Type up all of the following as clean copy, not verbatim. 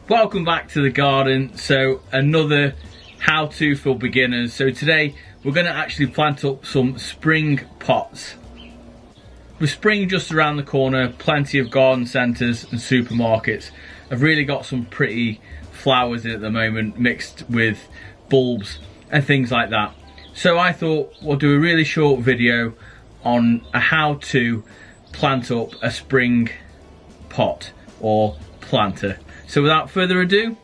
Welcome back to the garden. So another how-to for beginners. So today we're going to actually plant up some spring pots. With spring just around the corner, plenty of garden centres and supermarkets have really got some pretty flowers in at the moment, mixed with bulbs and things like that. So I thought we'll do a really short video on how to plant up a spring pot or planter. So without further ado,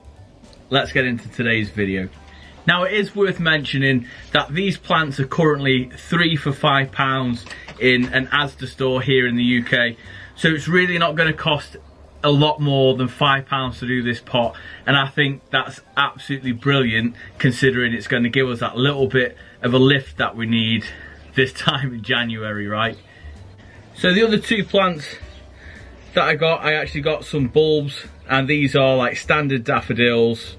let's get into today's video. Now it is worth mentioning that these plants are currently £3 for £5 in an Asda store here in the UK. So it's really not going to cost a lot more than £5 to do this pot. And I think that's absolutely brilliant, considering it's going to give us that little bit of a lift that we need this time in January, right? So the other two plants that I actually got some bulbs, and these are like standard daffodils.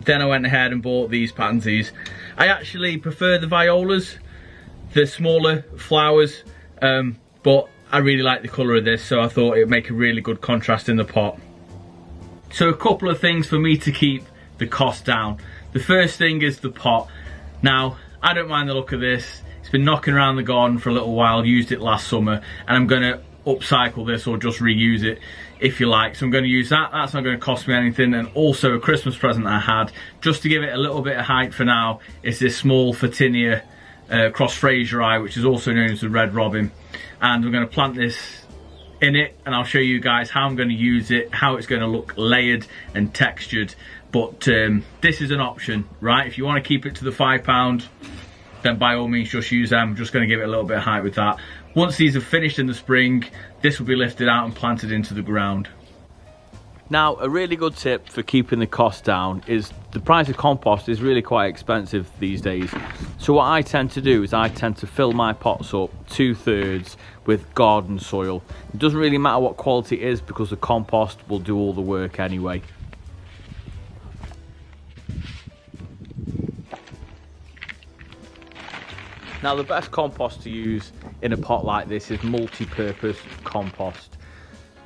Then I went ahead and bought these pansies. I actually prefer the violas, the smaller flowers, but I really like the colour of this, so I thought it would make a really good contrast in the pot. So a couple of things for me to keep the cost down. The first thing is the pot. Now, I don't mind the look of this. It's been knocking around the garden for a little while, used it last summer, and I'm going to upcycle this or just reuse it if you like. So I'm going to use that. That's not going to cost me anything. And also a Christmas present I had, just to give it a little bit of height for now, is this small Photinia cross Fraseri, which is also known as the Red Robin. And I'm going to plant this in it, and I'll show you guys how I'm going to use it, how it's going to look layered and textured. But this is an option, right? If you want to keep it to the £5, then by all means just use them. I'm just going to give it a little bit of height with that. Once these are finished in the spring, this will be lifted out and planted into the ground. Now, a really good tip for keeping the cost down is the price of compost is really quite expensive these days. So what I tend to do is I tend to fill my pots up 2/3 with garden soil. It doesn't really matter what quality it is, because the compost will do all the work anyway. Now, the best compost to use in a pot like this is multi-purpose compost.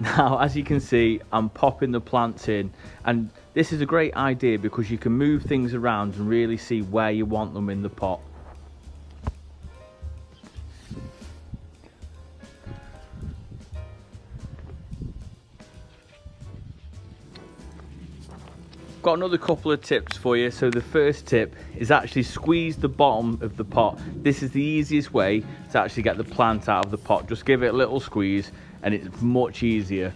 Now, as you can see, I'm popping the plants in, and this is a great idea because you can move things around and really see where you want them in the pot. Got another couple of tips for you. So the first tip is actually squeeze the bottom of the pot. This is the easiest way to actually get the plant out of the pot. Just give it a little squeeze and it's much easier.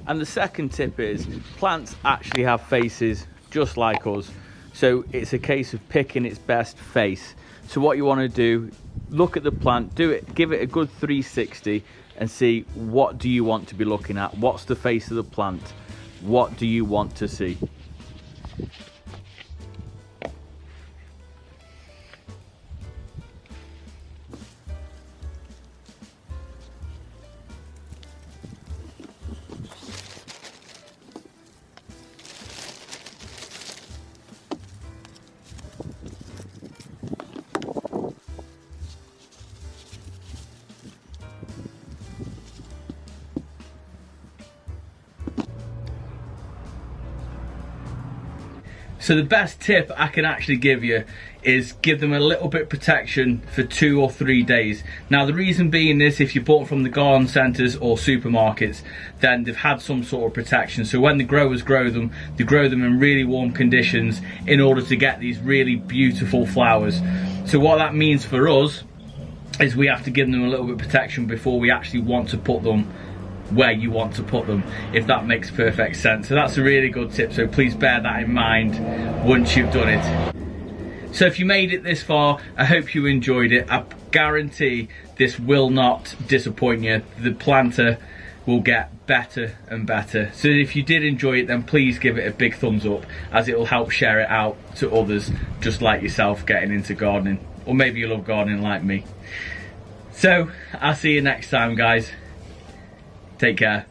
And the second tip is plants actually have faces just like us. So it's a case of picking its best face. So what you want to do, look at the plant, give it a good 360 and see, what do you want to be looking at? What's the face of the plant? What do you want to see? So the best tip I can actually give you is give them a little bit of protection for 2 or 3 days. Now the reason being is, if you bought from the garden centres or supermarkets, then they've had some sort of protection. So when the growers grow them, they grow them in really warm conditions in order to get these really beautiful flowers. So what that means for us is we have to give them a little bit of protection before we actually want to put them where you want to put them, if that makes perfect sense. So that's a really good tip, so please bear that in mind once you've done it. So if you made it this far, I hope you enjoyed it. I guarantee this will not disappoint you. The planter will get better and better. So if you did enjoy it, then please give it a big thumbs up, as it will help share it out to others just like yourself getting into gardening, or maybe you love gardening like me. So I'll see you next time, guys. Take care.